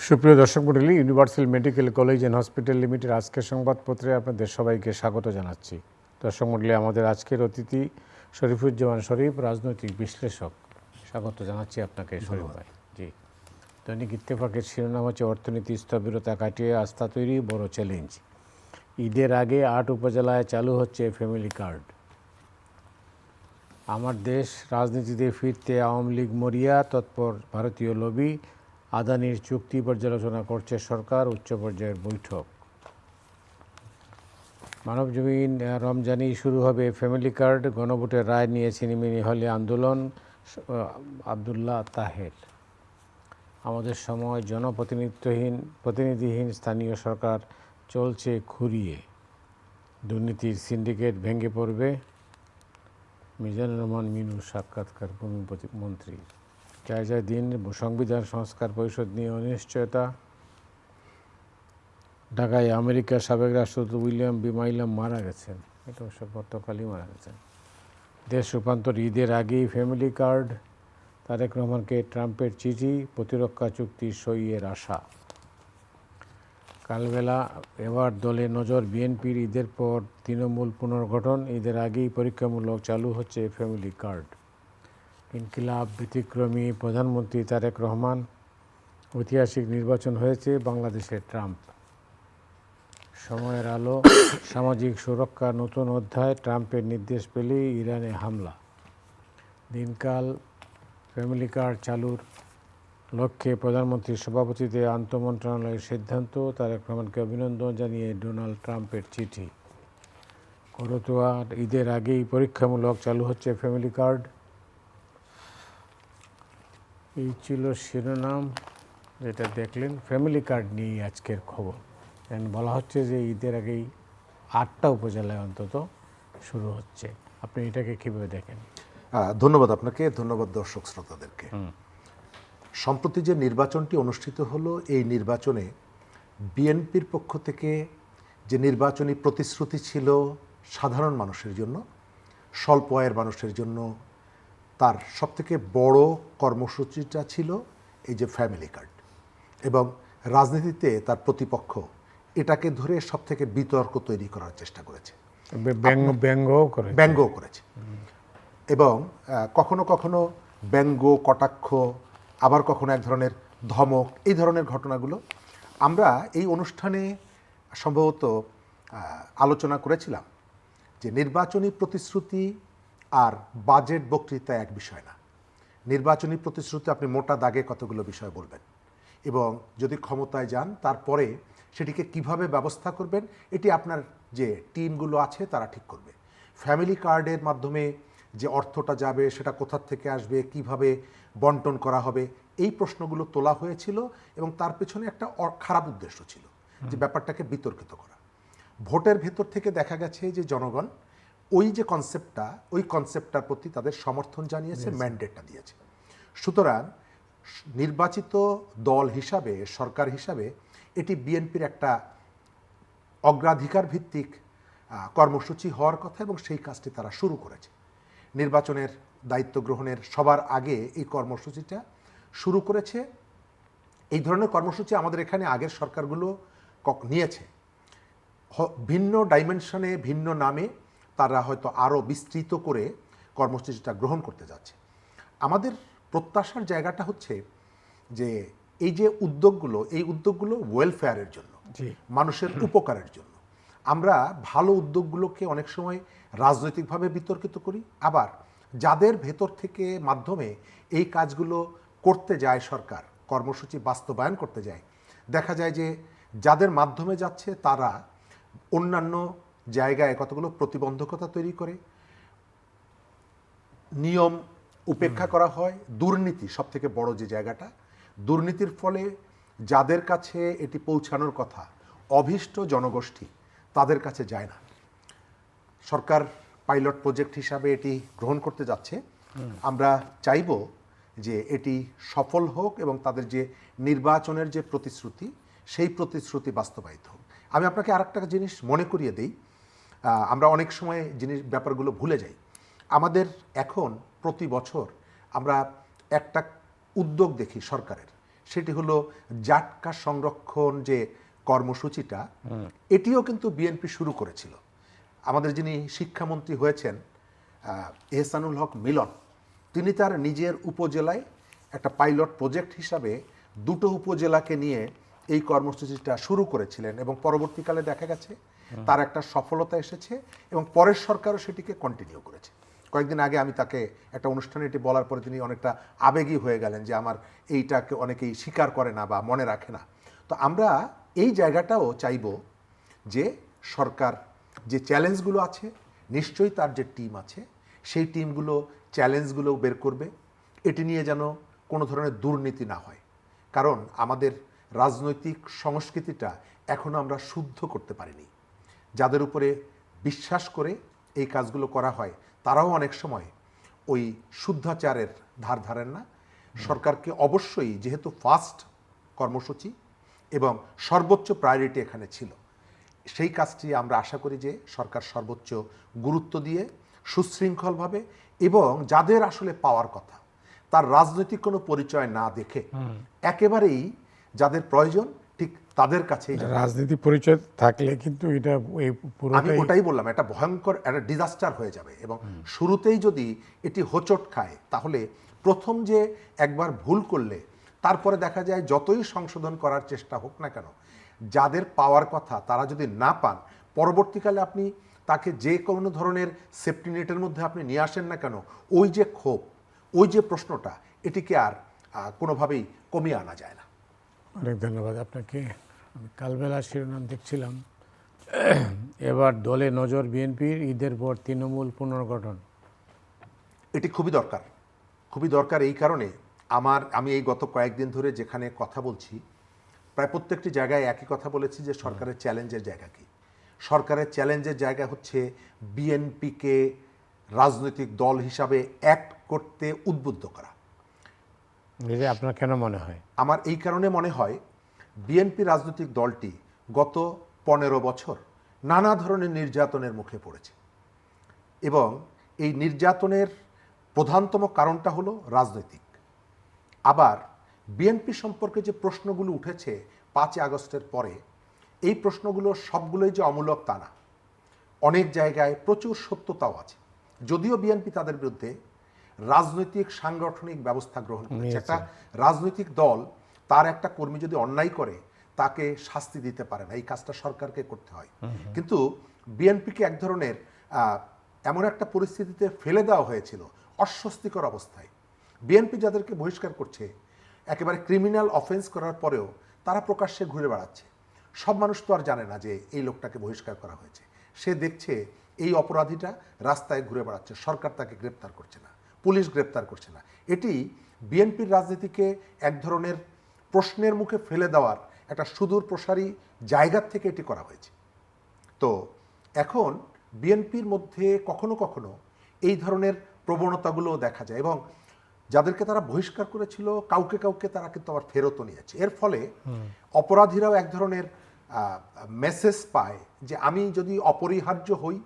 সুপ্রিয় দর্শক মণ্ডলী, universal medical college and hospital limited আজকের সংবাদপত্রে আপনাদের সবাইকে স্বাগত জানাচ্ছি। দর্শক মণ্ডলী, আমাদের আজকের অতিথি শরীফুজ্জামান শরীফ, রাজনৈতিক বিশ্লেষক। স্বাগত জানাচ্ছি আপনাকে শরীফ ভাই। জি, দৈনিক ইত্তেফাকের শিরোনাম হচ্ছে অর্থনীতি স্থবিরতা কাটিয়ে আস্থা তৈরি বড় চ্যালেঞ্জ। ঈদের আগে ৮ উপজেলায় চালু হচ্ছে ফ্যামিলি কার্ড। আমার দেশ রাজনীতিতে ফিরতে আওয়ামী লীগ মরিয়া, তৎপর ভারতীয় লবি। আদানির চুক্তি পর্যালোচনা করছে সরকার, উচ্চ পর্যায়ের বৈঠক। মানবজমিন রমজানেই শুরু হবে ফ্যামিলি কার্ড, গণভোটের রায় নিয়ে ছিনিমিনি হলে আন্দোলন। আবদুল্লাহ তাহের। আমাদের সময় প্রতিনিধিহীন স্থানীয় সরকার চলছে খুঁড়িয়ে, দুর্নীতির সিন্ডিকেট ভেঙে পড়বে। মিজানুর রহমান মিনু সাক্ষাৎকার ভূমি মন্ত্রী। জায়জায় দিন সংবিধান সংস্কার পরিষদ নিয়ে অনিশ্চয়তা। ঢাকায় আমেরিকার সাবেক রাষ্ট্রদূত উইলিয়াম বি মাইলাম মারা গেছেন, এটা অবশ্য গতকালই মারা গেছেন। দেশ রূপান্তর, ঈদের আগেই ফ্যামিলি কার্ড। তারেক রহমানকে ট্রাম্পের চিঠি, প্রতিরক্ষা চুক্তি সইয়ের আশা। কালবেলা এবার দলে নজর বিএনপির, ঈদের পর তৃণমূল পুনর্গঠন। ঈদের আগেই পরীক্ষামূলক চালু হচ্ছে ফ্যামিলি কার্ড। ইনকিলাব ব্যতিক্রমী প্রধানমন্ত্রী তারেক রহমান। ঐতিহাসিক নির্বাচন হয়েছে বাংলাদেশের ট্রাম্প। সময়ের আলো, সামাজিক সুরক্ষা নতুন অধ্যায়, ট্রাম্পের নির্দেশ পেলেই ইরানে হামলা। দিনকাল, ফ্যামিলি কার্ড চালুর লক্ষ্যে প্রধানমন্ত্রীর সভাপতিত্বে আন্তঃমন্ত্রণালয়ের সিদ্ধান্ত। তারেক রহমানকে অভিনন্দন জানিয়ে ডোনাল্ড ট্রাম্পের চিঠি। করতোয়া, ঈদের আগেই পরীক্ষামূলক চালু হচ্ছে ফ্যামিলি কার্ড। এই ছিল শিরোনাম, যেটা দেখলেন। ফ্যামিলি কার্ড নিয়ে আজকের খবর। বলা হচ্ছে যে ঈদের আগেই 8টা উপজেলায় অন্তত শুরু হচ্ছে। আপনি এটাকে কীভাবে দেখেন? ধন্যবাদ আপনাকে, ধন্যবাদ দর্শক শ্রোতাদেরকে। সম্প্রতি যে নির্বাচনটি অনুষ্ঠিত হলো, এই নির্বাচনে বিএনপির পক্ষ থেকে যে নির্বাচনী প্রতিশ্রুতি ছিল সাধারণ মানুষের জন্য, স্বল্প আয়ের মানুষের জন্য, তার সবথেকে বড় কর্মসূচিটা ছিল এই যে ফ্যামিলি কার্ড। এবং রাজনীতিতে তার প্রতিপক্ষ এটাকে ধরে সবথেকে বিতর্ক তৈরি করার চেষ্টা করেছে, ব্যঙ্গও করেছে। এবং কখনো কখনো ব্যঙ্গ, কটাক্ষ, আবার কখনো এক ধরনের ধমক, এই ধরনের ঘটনাগুলো আমরা এই অনুষ্ঠানে সম্ভবত আলোচনা করেছিলাম যে নির্বাচনী প্রতিশ্রুতি আর বাজেট বক্তৃতা এক বিষয় না। নির্বাচনী প্রতিশ্রুতি আপনি মোটা দাগে কতগুলো বিষয় বলবেন, এবং যদি ক্ষমতায় যান তারপরে সেটিকে কিভাবে ব্যবস্থা করবেন, এটি আপনার যে টিমগুলো আছে তারা ঠিক করবে। ফ্যামিলি কার্ডের মাধ্যমে যে অর্থটা যাবে সেটা কোথা থেকে আসবে, কিভাবে বন্টন করা হবে, এই প্রশ্নগুলো তোলা হয়েছিল। এবং তার পেছনে একটা খারাপ উদ্দেশ্য ছিল, যে ব্যাপারটাকে বিতর্কিত করা। ভোটের ভেতর থেকে দেখা গেছে যে জনগণ ওই যে কনসেপ্টটা, ওই কনসেপ্টটার প্রতি তাদের সমর্থন জানিয়েছে, ম্যান্ডেটটা দিয়েছে। সুতরাং নির্বাচিত দল হিসাবে, সরকার হিসাবে এটি বিএনপির একটা অগ্রাধিকার ভিত্তিক কর্মসূচি হওয়ার কথা, এবং সেই কাজটি তারা শুরু করেছে। নির্বাচনের দায়িত্ব গ্রহণের সবার আগে এই কর্মসূচিটা শুরু করেছে। এই ধরনের কর্মসূচি আমাদের এখানে আগের সরকারগুলো নিয়েছে, ভিন্ন ডাইমেনশনে, ভিন্ন নামে। তারা হয়তো আরও বিস্তৃত করে কর্মসূচিটা গ্রহণ করতে যাচ্ছে। আমাদের প্রত্যাশার জায়গাটা হচ্ছে যে এই যে উদ্যোগগুলো, এই উদ্যোগগুলো ওয়েলফেয়ারের জন্য, মানুষের উপকারের জন্য। আমরা ভালো উদ্যোগগুলোকে অনেক সময় রাজনৈতিকভাবে বিতর্কিত করি, আবার যাদের ভেতর থেকে মাধ্যমে এই কাজগুলো করতে যায় সরকার, কর্মসূচি বাস্তবায়ন করতে যায়, দেখা যায় যে যাদের মাধ্যমে যাচ্ছে তারা অন্যান্য জায়গায় কতগুলো প্রতিবন্ধকতা তৈরি করে, নিয়ম উপেক্ষা করা হয়। দুর্নীতি সবথেকে বড় যে জায়গাটা, দুর্নীতির ফলে যাদের কাছে এটি পৌঁছানোর কথা, অভীষ্ট জনগোষ্ঠী, তাদের কাছে যায় না। সরকার পাইলট প্রজেক্ট হিসাবে এটি গ্রহণ করতে যাচ্ছে। আমরা চাইব যে এটি সফল হোক এবং তাদের যে নির্বাচনের যে প্রতিশ্রুতি, সেই প্রতিশ্রুতি বাস্তবায়িত হোক। আমি আপনাকে আরেকটা জিনিস মনে করিয়ে দিই, আমরা অনেক সময় ব্যাপারগুলো ভুলে যাই। আমাদের এখন প্রতি বছর আমরা একটা উদ্যোগ দেখি সরকারের, সেটি হলো জাটকা সংরক্ষণ যে কর্মসূচিটা, এটিও কিন্তু বিএনপি শুরু করেছিল। আমাদের যিনি শিক্ষামন্ত্রী হয়েছেন এহসানুল হক মিলন, তিনি তার নিজের উপজেলায় একটা পাইলট প্রজেক্ট হিসাবে দুটো উপজেলাকে নিয়ে এই কর্মসূচিটা শুরু করেছিলেন এবং পরবর্তীকালে দেখা গেছে তার একটা সফলতা এসেছে এবং পরের সরকারও সেটিকে কন্টিনিউ করেছে। কয়েকদিন আগে আমি তাকে একটা অনুষ্ঠানে এটি বলার পরে তিনি অনেকটা আবেগী হয়ে গেলেন যে আমার এইটাকে অনেকেই স্বীকার করে না বা মনে রাখে না। তো আমরা এই জায়গাটাও চাইব যে সরকার যে চ্যালেঞ্জগুলো আছে, নিশ্চয়ই তার যে টিম আছে সেই টিমগুলো চ্যালেঞ্জগুলো বের করবে, এটি নিয়ে যেন কোনো ধরনের দুর্নীতি না হয়। কারণ আমাদের রাজনৈতিক সংস্কৃতিটা এখনও আমরা শুদ্ধ করতে পারিনি। যাদের উপরে বিশ্বাস করে এই কাজগুলো করা হয় তারাও অনেক সময় ওই শুদ্ধাচারের ধার ধারেন না। সরকারকে অবশ্যই, যেহেতু ফার্স্ট কর্মসূচি এবং সর্বোচ্চ প্রায়োরিটি এখানে ছিল, সেই কাজটি আমরা আশা করি যে সরকার সর্বোচ্চ গুরুত্ব দিয়ে সুশৃঙ্খলভাবে এবং যাদের আসলে পাওয়ার কথা তার রাজনৈতিক কোনো পরিচয় না দেখে একেবারেই যাদের প্রয়োজন ঠিক তাদের কাছেই রাজনীতি পরিচয় থাকলে কিন্তু এটা আমি ওটাই বললাম, এটা ভয়ঙ্কর একটা ডিজাস্টার হয়ে যাবে। এবং শুরুতেই যদি এটি হোঁচট খায় তাহলে প্রথম যে একবার ভুল করলে তারপরে দেখা যায় যতই সংশোধন করার চেষ্টা হোক না কেন, যাদের পাওয়ার কথা তারা যদি না পান, পরবর্তীকালে আপনি তাকে যে কোনো ধরনের সেফটি নেটের মধ্যে আপনি নিয়ে আসেন না কেন, ওই যে ক্ষোভ, ওই যে প্রশ্নটা, এটিকে আর কোনোভাবেই কমিয়ে আনা যায় না। অনেক ধন্যবাদ আপনাকে। আমি কালবেলা শিরোনাম দেখছিলাম, এবার দলে নজর বিএনপির, ঈদের পর তৃণমূল পুনর্গঠন। এটি খুবই দরকার, খুবই দরকার। এই কারণে আমি এই গত কয়েকদিন ধরে যেখানে কথা বলছি প্রায় প্রত্যেকটি জায়গায় একই কথা বলেছি যে সরকারের চ্যালেঞ্জের জায়গা কি। সরকারের চ্যালেঞ্জের জায়গা হচ্ছে বিএনপিকে রাজনৈতিক দল হিসাবে অ্যাক্ট করতে উদ্বুদ্ধ করা। আপনার কেন মনে হয়? আমার এই কারণে মনে হয় বিএনপি রাজনৈতিক দলটি গত 15 বছর নানা ধরনের নির্যাতনের মুখে পড়েছে এবং এই নির্যাতনের প্রধানতম কারণটা হলো রাজনৈতিক। আবার বিএনপি সম্পর্কে যে প্রশ্নগুলো উঠেছে 5 আগস্টের পরে, এই প্রশ্নগুলো সবগুলোই যে অমূলক তা না, অনেক জায়গায় প্রচুর সত্যতাও আছে। যদিও বিএনপি তাদের বিরুদ্ধে রাজনৈতিক সাংগঠনিক ব্যবস্থা গ্রহণ করেছে। একটা রাজনৈতিক দল তার একটা কর্মী যদি অন্যায় করে তাকে শাস্তি দিতে পারে না, এই কাজটা সরকারকে করতে হয়। কিন্তু বিএনপিকে এক ধরনের এমন একটা পরিস্থিতিতে ফেলে দেওয়া হয়েছিল অস্বস্তিকর অবস্থায়। বিএনপি যাদেরকে বহিষ্কার করছে একেবারে ক্রিমিনাল অফেন্স করার পরেও তারা প্রকাশ্যে ঘুরে বেড়াচ্ছে। সব মানুষ তো আর জানে না যে এই লোকটাকে বহিষ্কার করা হয়েছে। সে দেখছে এই অপরাধীটা রাস্তায় ঘুরে বেড়াচ্ছে, সরকার তাকে গ্রেপ্তার করছে না, পুলিশ গ্রেপ্তার করছে না। এটি বিএনপির রাজনীতিকে এক ধরনের প্রশ্নের মুখে ফেলে দেওয়ার একটা সুদূর প্রসারী জায়গার থেকে এটি করা হয়েছে। তো এখন বিএনপির মধ্যে কখনো কখনো এই ধরনের প্রবণতাগুলো দেখা যায় এবং যাদেরকে তারা বহিষ্কার করেছিল কাউকে কাউকে তারা কিন্তু আবার ফেরতও নিয়েছে। এর ফলে অপরাধীরাও এক ধরনের মেসেজ পায় যে আমি যদি অপরিহার্য হই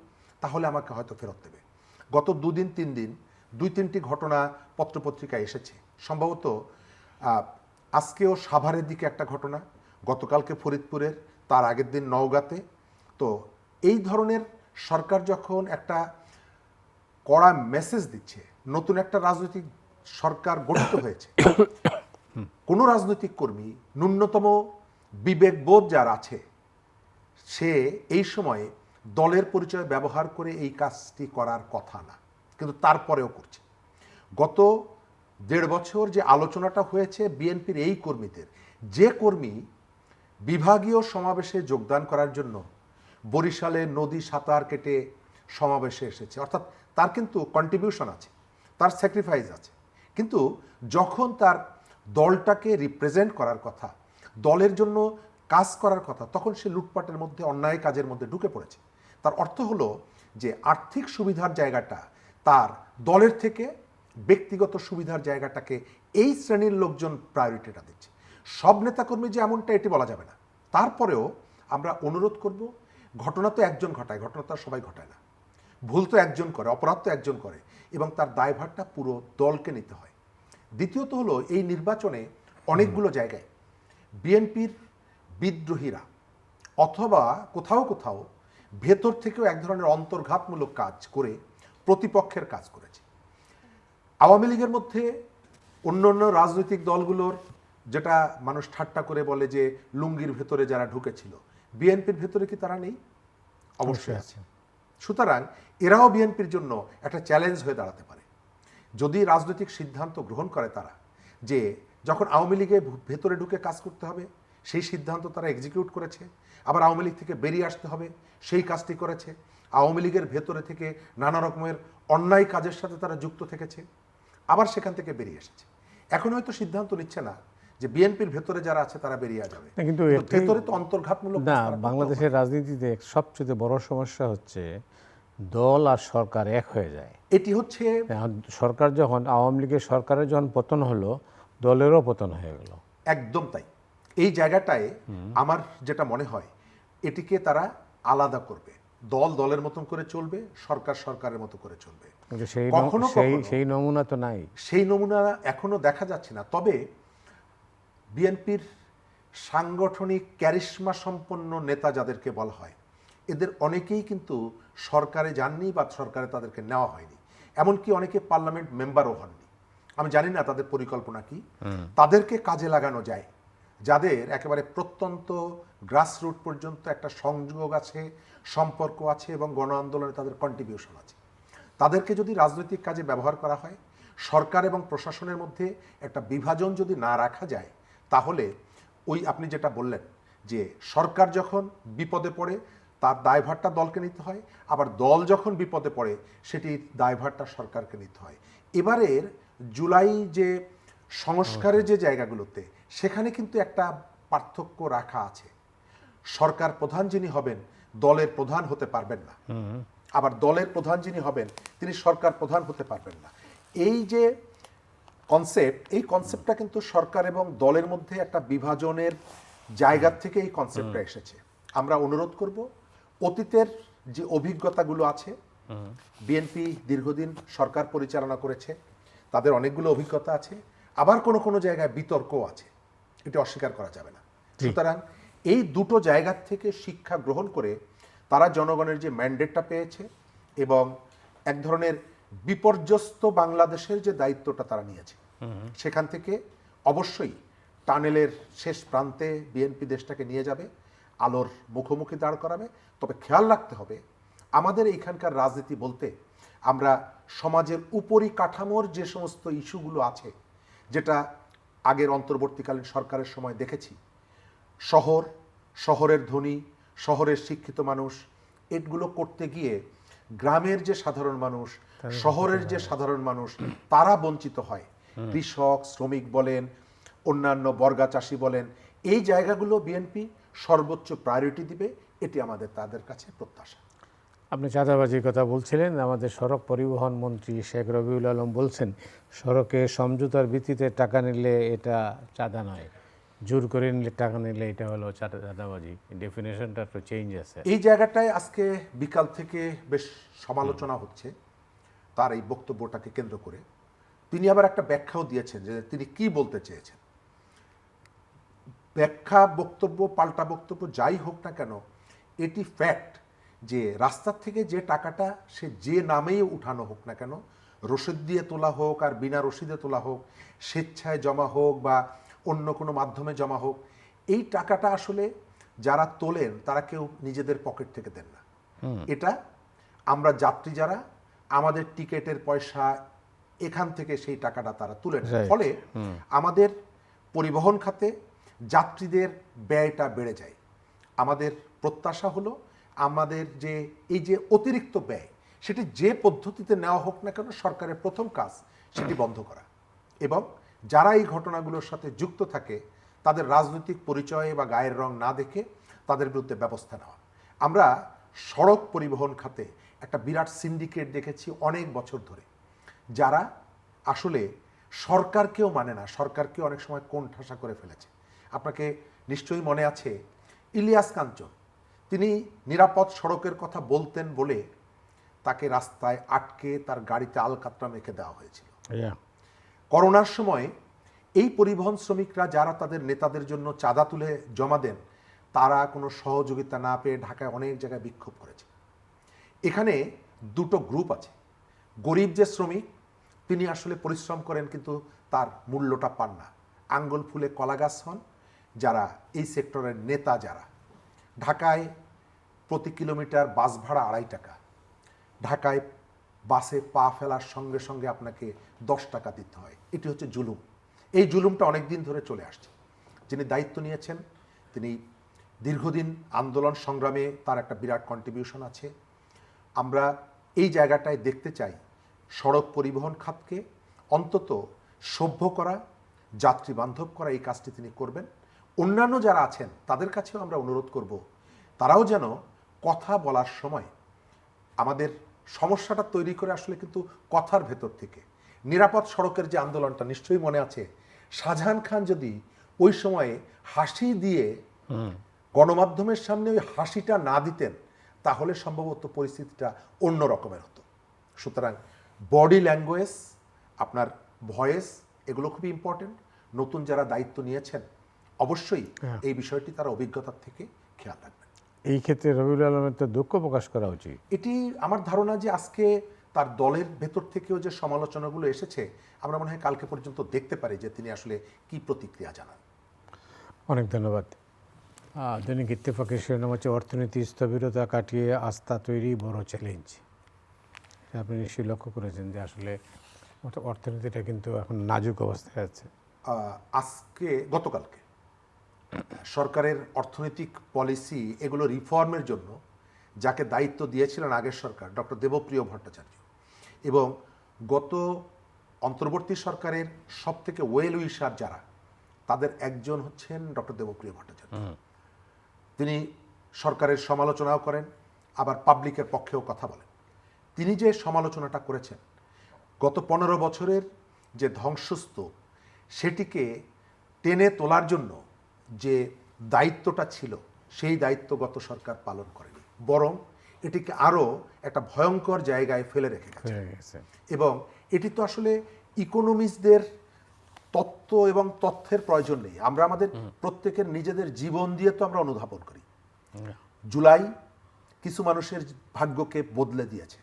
তাহলে আমাকে হয়তো ফেরত দেবে। গত 2 দিন 3 দিন 2-3টি ঘটনা পত্রপত্রিকায় এসেছে। সম্ভবত আজকেও সাভারের দিকে একটা ঘটনা, গতকালকে ফরিদপুরের, তার আগের দিন নওগাঁতে। তো এই ধরনের সরকার যখন একটা কড়া মেসেজ দিচ্ছে, নতুন একটা রাজনৈতিক সরকার গঠিত হয়েছে, কোনো রাজনৈতিক কর্মী ন্যূনতম বিবেকবোধ যার আছে সে এই সময়ে দলের পরিচয় ব্যবহার করে এই কাজটি করার কথা না, কিন্তু তারপরেও করছে। গত 1.5 বছর যে আলোচনাটা হয়েছে বিএনপির এই কর্মীদের, যে কর্মী বিভাগীয় সমাবেশে যোগদান করার জন্য বরিশালে নদী সাঁতার কেটে সমাবেশে এসেছে, অর্থাৎ তার কিন্তু কন্ট্রিবিউশন আছে, তার স্যাক্রিফাইস আছে, কিন্তু যখন তার দলটাকে রিপ্রেজেন্ট করার কথা, দলের জন্য কাজ করার কথা, তখন সে লুটপাটের মধ্যে, অন্যায় কাজের মধ্যে ঢুকে পড়েছে। তার অর্থ হলো যে আর্থিক সুবিধার জায়গাটা তার দলের থেকে ব্যক্তিগত সুবিধার জায়গাটাকে এই শ্রেণীর লোকজন প্রায়োরিটিটা দিচ্ছে। সব নেতাকর্মী যে এমনটা এটি বলা যাবে না। তারপরেও আমরা অনুরোধ করব, ঘটনা তো একজন ঘটায়, ঘটনা তো আর সবাই ঘটায় না, ভুল তো একজন করে, অপরাধ তো একজন করে এবং তার দায়ভারটা পুরো দলকে নিতে হয়। দ্বিতীয়ত হলো এই নির্বাচনে অনেকগুলো জায়গায় বিএনপির বিদ্রোহীরা অথবা কোথাও কোথাও ভেতর থেকেও এক ধরনের অন্তর্ঘাতমূলক কাজ করে প্রতিপক্ষের কাজ করেছে। আওয়ামী লীগের মধ্যে অন্য অন্য রাজনৈতিক দলগুলোর যেটা মানুষ ঠাট্টা করে বলে যে লুঙ্গির ভেতরে যারা ঢুকেছিল, বিএনপির ভেতরে কি তারা নেই? অবশ্যই আছে। সুতরাং এরাও বিএনপির জন্য একটা চ্যালেঞ্জ হয়ে দাঁড়াতে পারে যদি রাজনৈতিক সিদ্ধান্ত গ্রহণ করে তারা, যে যখন আওয়ামী লীগের ভেতরে ঢুকে কাজ করতে হবে সেই সিদ্ধান্ত তারা এক্সিকিউট করেছে, আবার আওয়ামী লীগ থেকে বেরিয়ে আসতে হবে সেই কাজটি করেছে, আওয়ামী লীগের ভেতরে থেকে নানা রকমের অন্যায় কাজের সাথে তারা যুক্ত থেকেছে, আবার সেখান থেকে বেরিয়ে এসেছে। এখন হয়তো সিদ্ধান্ত নিচ্ছে না যে বিএনপির ভেতরে যারা আছে তারা বেরিয়ে যাবে, কিন্তু ভেতরে তো অন্তর্ঘাতমূলক না, বাংলাদেশের রাজনীতিতে সবচেয়ে বড় সমস্যা হচ্ছে দল আর সরকার এক হয়ে যায়। এটি হচ্ছে সরকার যখন আওয়ামী লীগের সরকারের যখন পতন হলো, দলেরও পতন হয়ে গেল। একদম তাই। এই জায়গাটায় আমার যেটা মনে হয় এটিকে তারা আলাদা করবে, দল দলের মতন করে চলবে, সরকার সরকারের মতো করে চলবে। কিন্তু সেই কখনো সেই নমুনা তো নাই, সেই নমুনা এখনো দেখা যাচ্ছে না। তবে বিএনপির সাংগঠনিক ক্যারিশমা সম্পন্ন নেতা যাদেরকে বলা হয়, এদের অনেকেই কিন্তু সরকারে যাননি বা সরকারে তাদেরকে নেওয়া হয়নি, এমনকি অনেকে পার্লামেন্ট মেম্বারও হননি। আমি জানি না তাদের পরিকল্পনা কি, তাদেরকে কাজে লাগানো যায় যাদের একেবারে প্রত্যন্ত গ্রাসরুট পর্যন্ত একটা সংযোগ আছে, সম্পর্ক আছে এবং গণ আন্দোলনে তাদের কন্ট্রিবিউশন আছে। তাদেরকে যদি রাজনৈতিক কাজে ব্যবহার করা হয়, সরকার এবং প্রশাসনের মধ্যে একটা বিভাজন যদি না রাখা যায়, তাহলে ওই আপনি যেটা বললেন যে সরকার যখন বিপদে পড়ে তার দায়ভারটা দলকে নিতে হয়, আবার দল যখন বিপদে পড়ে সেটি দায়ভারটা সরকারকে নিতে হয়। এবারের জুলাই যে সংস্কারের যে জায়গাগুলোতে, সেখানে কিন্তু একটা পার্থক্য রাখা আছে। সরকার প্রধান যিনি হবেন দলের প্রধান হতে পারবেন না, আবার দলের প্রধান যিনি হবেন তিনি সরকার প্রধান হতে পারবেন না। এই যে কনসেপ্ট, এই কনসেপ্টটা কিন্তু সরকার এবং দলের মধ্যে একটা বিভাজনের জায়গা থেকে এই কনসেপ্টটা এসেছে। আমরা অনুরোধ করব, অতীতের যে অভিজ্ঞতাগুলো আছে, বিএনপি দীর্ঘদিন সরকার পরিচালনা করেছে, তাদের অনেকগুলো অভিজ্ঞতা আছে, আবার কোনো কোনো জায়গায় বিতর্কও আছে, এটা অস্বীকার করা যাবে না। সুতরাং এই দুটো জায়গা থেকে শিক্ষা গ্রহণ করে তারা জনগণের যে ম্যান্ডেটটা পেয়েছে এবং এক ধরনের বিপর্যস্ত বাংলাদেশের যে দায়িত্বটা তারা নিয়েছে, সেখান থেকে অবশ্যই টানেলের শেষ প্রান্তে বিএনপি দেশটাকে নিয়ে যাবে, আলোর মুখোমুখি দাঁড় করাবে। তবে খেয়াল রাখতে হবে, আমাদের এইখানকার রাজনীতি বলতে আমরা সমাজের উপরিকাঠামোর যে সমস্ত ইস্যুগুলো আছে, যেটা আগের অন্তর্বর্তীকালীন সরকারের সময় দেখেছি, শহর, শহরের ধনী, শহরের শিক্ষিত মানুষ, এগুলো করতে গিয়ে গ্রামের যে সাধারণ মানুষ, শহরের যে সাধারণ মানুষ, তারা বঞ্চিত হয়। কৃষক, শ্রমিক বলেন, অন্যান্য বর্গা চাষি বলেন, এই জায়গাগুলো বিএনপি সর্বোচ্চ প্রায়োরিটি দিবে, এটি আমাদের তাদের কাছে প্রত্যাশা। আপনি চাঁদাবাজির কথা বলছিলেন, আমাদের সড়ক পরিবহন মন্ত্রী শেখ রবিউল আলম বলছেন সড়কে সমঝোতার ভিত্তিতে টাকা নিলে এটা চাঁদা নয়, জোর করে নিলে টাকা নিলে এটা হলো চাঁদাবাজি। ডেফিনেশনটা একটু চেঞ্জ আছে। এই জায়গাটায় আজকে বিকাল থেকে বেশ সমালোচনা হচ্ছে তার এই বক্তব্যটাকে কেন্দ্র করে। তিনি আবার একটা ব্যাখ্যাও দিয়েছেন যে তিনি কি বলতে চেয়েছেন। ব্যাখ্যা, বক্তব্য, পাল্টা বক্তব্য যাই হোক না কেন, এটি ফ্যাক্ট যে রাস্তার থেকে যে টাকাটা সে যে নামেই উঠানো হোক না কেন, রসিদ দিয়ে তোলা হোক আর বিনা রসিদে তোলা হোক, স্বেচ্ছায় জমা হোক বা অন্য কোনো মাধ্যমে জমা হোক, এই টাকাটা আসলে যারা তোলেন তারা কেউ নিজেদের পকেট থেকে দেন না। এটা আমরা যাত্রী যারা, আমাদের টিকেটের পয়সা, এখান থেকে সেই টাকাটা তারা তুলে নেন। ফলে আমাদের পরিবহন খাতে যাত্রীদের ব্যয়টা বেড়ে যায়। আমাদের প্রত্যাশা হলো আমাদের যে এই যে অতিরিক্ত ব্যয়, সেটি যে পদ্ধতিতে নেওয়া হোক না কেন, সরকারের প্রথম কাজ সেটি বন্ধ করা এবং যারা এই ঘটনাগুলোর সাথে যুক্ত থাকে তাদের রাজনৈতিক পরিচয় বা গায়ের রং না দেখে তাদের বিরুদ্ধে ব্যবস্থা নেওয়া। আমরা সড়ক পরিবহন খাতে একটা বিরাট সিন্ডিকেট দেখেছি অনেক বছর ধরে, যারা আসলে সরকারকেও মানে না, সরকারকে অনেক সময় কোণঠাসা করে ফেলেছে। আপনাকে নিশ্চয়ই মনে আছে ইলিয়াস কাঞ্চন, তিনি নিরাপদ সড়কের কথা বলতেন বলে তাকে রাস্তায় আটকে তার গাড়িতে আলকাতরা মেখে দেওয়া হয়েছিল। করোনার সময় এই পরিবহন শ্রমিকরা যারা তাদের নেতাদের জন্য চাঁদা তুলে জমা দেন, তারা কোনো সহযোগিতা না পেয়ে ঢাকায় অনেক জায়গায় বিক্ষোভ করেছে। এখানে দুটো গ্রুপ আছে। গরিব যে শ্রমিক, তিনি আসলে পরিশ্রম করেন কিন্তু তার মূল্যটা পান না, আঙ্গুল ফুলে কলা গাছ হন যারা এই সেক্টরের নেতা। যারা ঢাকায় প্রতি কিলোমিটার বাস ভাড়া 2.5 টাকা, ঢাকায় বাসে পা ফেলার সঙ্গে সঙ্গে আপনাকে 10 টাকা দিতে হয়, এটি হচ্ছে জুলুম। এই জুলুমটা অনেক দিন ধরে চলে আসছে। যিনি দায়িত্ব নিয়েছেন তিনি দীর্ঘদিন আন্দোলন সংগ্রামে তার একটা বিরাট কন্ট্রিবিউশন আছে। আমরা এই জায়গাটায় দেখতে চাই সড়ক পরিবহন খাতকে অন্তত সভ্য করা, যাত্রী বান্ধব করা, এই কাজটি তিনি করবেন। অন্যান্য যারা আছেন তাদের কাছেও আমরা অনুরোধ করব, তারাও যেন কথা বলার সময় আমাদের সমস্যাটা তৈরি করে আসলে কিন্তু কথার ভেতর থেকে। নিরাপদ সড়কের যে আন্দোলনটা নিশ্চয়ই মনে আছে, শাহজাহান খান যদি ওই সময়ে হাসি দিয়ে গণমাধ্যমের সামনে ওই হাসিটা না দিতেন, তাহলে সম্ভবত পরিস্থিতিটা অন্য রকমের হতো। সুতরাং বডি ল্যাঙ্গুয়েজ, আপনার ভয়েস, এগুলো খুবই ইম্পর্টেন্ট। নতুন যারা দায়িত্ব নিয়েছেন অবশ্যই এই বিষয়টি তারা অভিজ্ঞতার থেকে খেয়াল রাখবেন। এই ক্ষেত্রে রবিউল আলমের তো দুঃখ প্রকাশ করা উচিত। এটি আমার ধারণা যে আজকে তার দলের ভেতর থেকেও যে সমালোচনাগুলো এসেছে, আমরা মনে হয় কালকে পর্যন্ত দেখতে পারি যে তিনি আসলে কি প্রতিক্রিয়া জানান। অনেক ধন্যবাদ। দৈনিক ইত্তেফাকের শিরোনাম হচ্ছে অর্থনীতির স্থবিরতা কাটিয়ে আস্থা তৈরি বড় চ্যালেঞ্জ। আপনি নিশ্চয়ই লক্ষ্য করেছেন যে আসলে অর্থনীতিটা কিন্তু এখন নাজুক অবস্থায় আছে। গতকালকে সরকারের অর্থনৈতিক পলিসি এগুলো রিফর্মের জন্য যাকে দায়িত্ব দিয়েছিলেন আগের সরকার, ডক্টর দেবপ্রিয় ভট্টাচার্য, এবং গত অন্তর্বর্তী সরকারের সবথেকে ওয়েল উইশার যারা, তাদের একজন হচ্ছেন ডক্টর দেবপ্রিয় ভট্টাচার্য। তিনি সরকারের সমালোচনাও করেন, আবার পাবলিকের পক্ষেও কথা বলেন। তিনি যে সমালোচনাটা করেছেন, গত 15 বছরের যে ধ্বংসস্তূপ, সেটিকে টেনে তোলার জন্য যে দায়িত্বটা ছিল, সেই দায়িত্ব গত সরকার পালন করেনি, বরং এটিকে আরও একটা ভয়ঙ্কর জায়গায় ফেলে রেখে গেছে। এবং এটি তো আসলে ইকোনমিস্টদের তত্ত্ব এবং তথ্যের প্রয়োজন নেই, আমরা আমাদের প্রত্যেকের নিজেদের জীবন দিয়ে তো আমরা অনুধাবন করি। জুলাই কিছু মানুষের ভাগ্যকে বদলে দিয়েছে।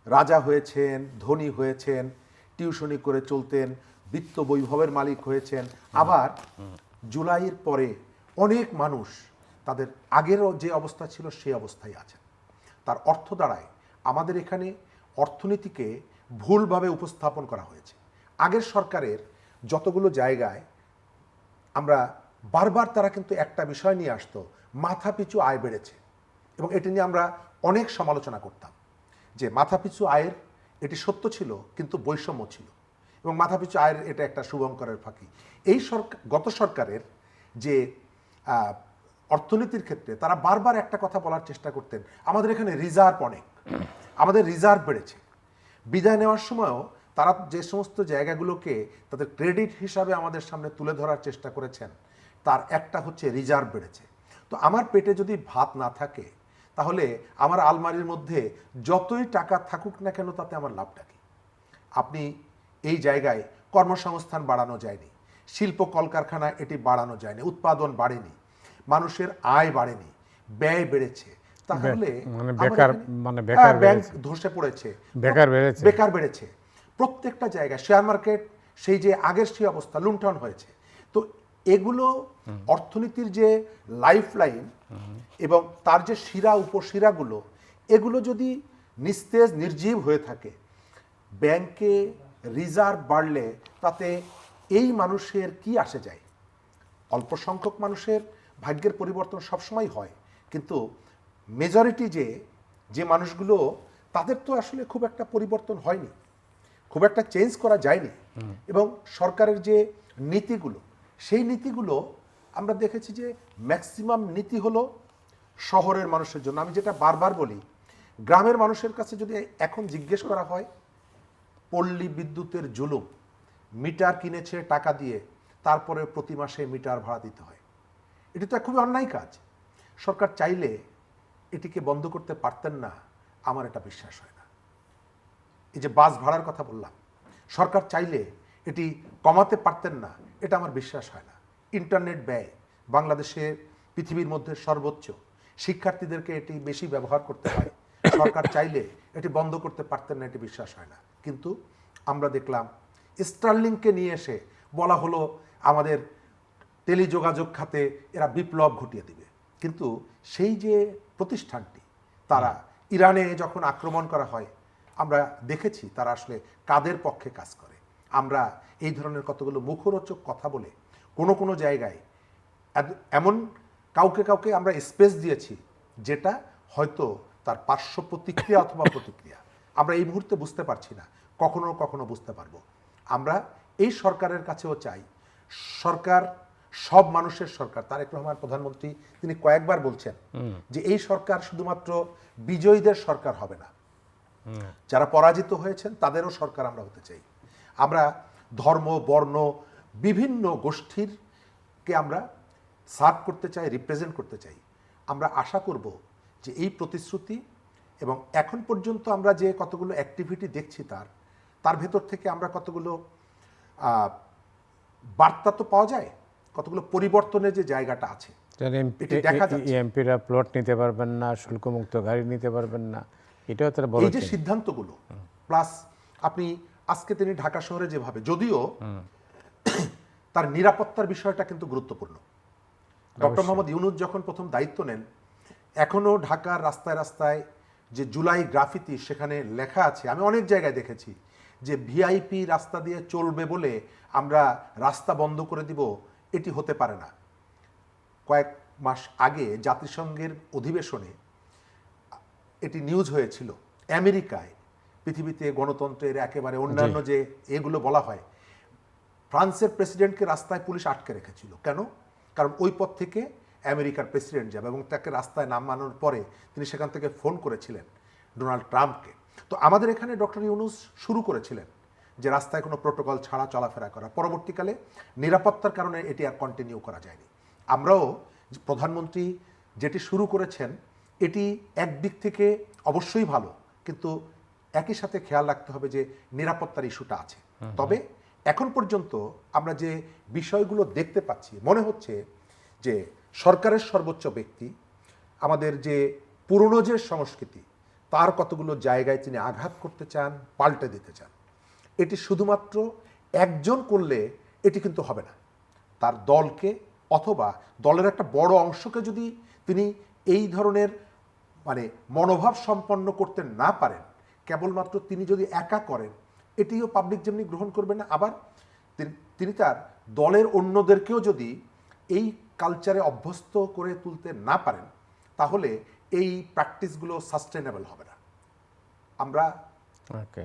রাজা হয়েছেন, ধনী হয়েছেন, টিউশনি করে চলতেন, বিত্ত বৈভবের মালিক হয়েছেন। আবার জুলাইয়ের পরে অনেক মানুষ তাদের আগেরও যে অবস্থা ছিল সেই অবস্থায় আছেন। তার অর্থ দাঁড়ায় আমাদের এখানে অর্থনীতিকে ভুলভাবে উপস্থাপন করা হয়েছে। আগের সরকারের যতগুলো জায়গায় আমরা বারবার, তারা কিন্তু একটা বিষয় নিয়ে আসতো, মাথাপিছু আয় বেড়েছে, এবং এটি নিয়ে আমরা অনেক সমালোচনা করতাম যে মাথাপিছু আয়ের এটি সত্য ছিল, কিন্তু বৈষম্য ছিল, এবং মাথাপিছু আয়ের এটা একটা শুভঙ্করের ফাঁকি। এই গত সরকারের যে অর্থনীতির ক্ষেত্রে তারা বারবার একটা কথা বলার চেষ্টা করতেন, আমাদের এখানে রিজার্ভ অনেক, আমাদের রিজার্ভ বেড়েছে। বিদায় নেওয়ার সময়ও তারা যে সমস্ত জায়গাগুলোকে তাদের ক্রেডিট হিসাবে আমাদের সামনে তুলে ধরার চেষ্টা করেছেন, তার একটা হচ্ছে রিজার্ভ বেড়েছে। তো আমার পেটে যদি ভাত না থাকে, তাহলে আমার আলমারির মধ্যে যতই টাকা থাকুক না কেন, তাতে আমার লাভটা কি? আপনি এই জায়গায় কর্মসংস্থান বাড়ানো যায়নি, শিল্প কলকারখানা এটি বাড়ানো যায়নি, উৎপাদন বাড়েনি, মানুষের আয় বাড়েনি, ব্যয় বেড়েছে। তাহলে ব্যাংক ধসে পড়েছে, বেকার বেড়েছে প্রত্যেকটা জায়গায়। শেয়ার মার্কেট সেই যে আগের সেই অবস্থা, লুণ্ঠন হয়েছে। তো এগুলো অর্থনীতির যে লাইফ লাইন এবং তার যে শিরা উপশিরাগুলো, এগুলো যদি নিস্তেজ নির্জীব হয়ে থাকে, ব্যাংকে রিজার্ভ বাড়লে তাতে এই মানুষের কি আসে যায়? অল্প সংখ্যক মানুষের ভাগ্যের পরিবর্তন সবসময় হয়, কিন্তু মেজরিটি যে মানুষগুলো, তাদের তো আসলে খুব একটা পরিবর্তন হয়নি, খুব একটা চেঞ্জ করা যায়নি। এবং সরকারের যে নীতিগুলো, সেই নীতিগুলো আমরা দেখেছি যে ম্যাক্সিমাম নীতি হলো শহরের মানুষের জন্য। আমি যেটা বারবার বলি, গ্রামের মানুষের কাছে যদি এখন জিজ্ঞেস করা হয়, পল্লী বিদ্যুতের জুলুম, মিটার কিনেছে টাকা দিয়ে, তারপরে প্রতি মাসে মিটার ভাড়া দিতে হয়, এটি তো খুবই অন্যায় কাজ। সরকার চাইলে এটিকে বন্ধ করতে পারতেন না, আমার এটা বিশ্বাস হয় না। এই যে বাস ভাড়ার কথা বললাম, সরকার চাইলে এটি কমাতে পারতেন না, এটা আমার বিশ্বাস হয় না। ইন্টারনেট ব্যয় বাংলাদেশে পৃথিবীর মধ্যে সর্বোচ্চ, শিক্ষার্থীদেরকে এটি বেশি ব্যবহার করতে হয়, সরকার চাইলে এটি বন্ধ করতে পারতেন না, এটি বিশ্বাস হয় না। কিন্তু আমরা দেখলাম স্টারলিংকে নিয়ে এসে বলা হলো আমাদের টেলিযোগাযোগ খাতে এরা বিপ্লব ঘটিয়ে দিবে। কিন্তু সেই যে প্রতিষ্ঠানটি, তারা ইরানে যখন আক্রমণ করা হয় আমরা দেখেছি তারা আসলে কাদের পক্ষে কাজ করে। আমরা এই ধরনের কতগুলো মুখরোচক কথা বলে কোনো কোনো জায়গায় এমন কাউকে কাউকে আমরা স্পেস দিয়েছি যেটা হয়তো তার পার্শ্ব প্রতিক্রিয়া অথবা প্রতিক্রিয়া আমরা এই মুহূর্তে বুঝতে পারছি না, কখনো কখনো বুঝতে পারবো। আমরা এই সরকারের কাছেও চাই, সরকার সব মানুষের সরকার। তারেক রহমান প্রধানমন্ত্রী তিনি কয়েকবার বলছেন যে এই সরকার শুধুমাত্র বিজয়ীদের সরকার হবে না, যারা পরাজিত হয়েছেন তাদেরও সরকার আমরা হতে চাই। আমরা ধর্ম বর্ণ বিভিন্ন গোষ্ঠীরকে আমরা সার্ভ করতে চাই, রিপ্রেজেন্ট করতে চাই। আমরা আশা করব যে এই প্রতিশ্রুতি এবং এখন পর্যন্ত আমরা যে কতগুলো অ্যাক্টিভিটি দেখছি তার ভেতর থেকে আমরা কতগুলো বার্তা তো পাওয়া যায়, কতগুলো পরিবর্তনের যে জায়গাটা আছে এটি দেখা যাচ্ছে। এমপিরা প্লট নিতে পারবেন না, শুল্কমুক্ত গাড়ি নিতে পারবেন না, এটাও তারা বলেছেন। এই যে সিদ্ধান্তগুলো প্লাস আপনি আজকে তিনি ঢাকা শহরে যেভাবে, যদিও তার নিরাপত্তার বিষয়টা কিন্তু গুরুত্বপূর্ণ। ডক্টর মোহাম্মদ ইউনূস যখন প্রথম দায়িত্ব নেন, এখনো ঢাকার রাস্তায় রাস্তায় যে জুলাই গ্রাফিতি সেখানে লেখা আছে, আমি অনেক জায়গায় দেখেছি যে ভিআইপি রাস্তা দিয়ে চলবে বলে আমরা রাস্তা বন্ধ করে দিব, এটি হতে পারে না। কয়েক মাস আগে জাতিসংঘের অধিবেশনে এটি নিউজ হয়েছিল, আমেরিকায় পৃথিবীতে গণতন্ত্রের একেবারে অন্যান্য যে এগুলো বলা হয়, ফ্রান্সের প্রেসিডেন্টকে রাস্তায় পুলিশ আটকে রেখেছিল। কেন? কারণ ওই পথ থেকে আমেরিকার প্রেসিডেন্ট যাবে এবং তাকে রাস্তায় নামানোর পরে তিনি সেখান থেকে ফোন করেছিলেন ডোনাল্ড ট্রাম্পকে। তো আমাদের এখানে ডক্টর ইউনূস শুরু করেছিলেন যে রাস্তায় কোনো প্রোটোকল ছাড়া চলাফেরা করা। পরবর্তীকালে নিরাপত্তার কারণে এটি আর কন্টিনিউ করা যায়নি। আমরাও প্রধানমন্ত্রী যেটি শুরু করেছেন এটি একদিক থেকে অবশ্যই ভালো, কিন্তু একই সাথে খেয়াল রাখতে হবে যে নিরাপত্তার ইস্যুটা আছে। তবে এখন পর্যন্ত আমরা যে বিষয়গুলো দেখতে পাচ্ছি, মনে হচ্ছে যে সরকারের সর্বোচ্চ ব্যক্তি আমাদের যে পুরনো যে সংস্কৃতি তার কতগুলো জায়গায় তিনি আঘাত করতে চান, পাল্টে দিতে চান। এটি শুধুমাত্র একজন করলে এটি কিন্তু হবে না। তার দলকে অথবা দলের একটা বড় অংশকে যদি তিনি এই ধরনের মানে মনোভাব সম্পন্ন করতে না পারেন, কেবলমাত্র তিনি যদি একা করেন, এটিও পাবলিক যেমনি গ্রহণ করবে না। আবার তিনি তার দলের অন্যদেরকেও যদি এই কালচারে অভ্যস্ত করে তুলতে না পারেন, তাহলে এই প্র্যাকটিসগুলো সাস্টেনেবল হবে না। আমরা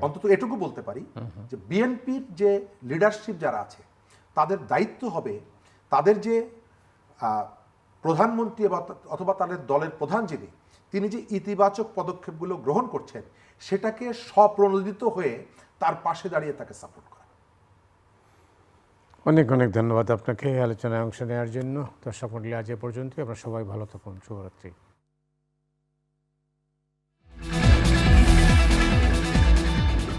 অন্তত এটুকু বলতে পারি যে বিএনপির যে লিডারশিপ যারা আছে তাদের দায়িত্ব হবে তাদের যে প্রধানমন্ত্রী অথবা তাদের দলের প্রধান যিনি, তিনি যে ইতিবাচক পদক্ষেপগুলো গ্রহণ করছেন সেটাকে স্বপ্রণোদিত হয়ে তার পাশে দাঁড়িয়ে তাকে সাপোর্ট করা। অনেক অনেক ধন্যবাদ আপনাকে এই আলোচনায় অংশ নেওয়ার জন্য। দর্শক মণ্ডলী, আজ এ পর্যন্তই। আপনারা সবাই ভালো থাকুন। শুভরাত্রি।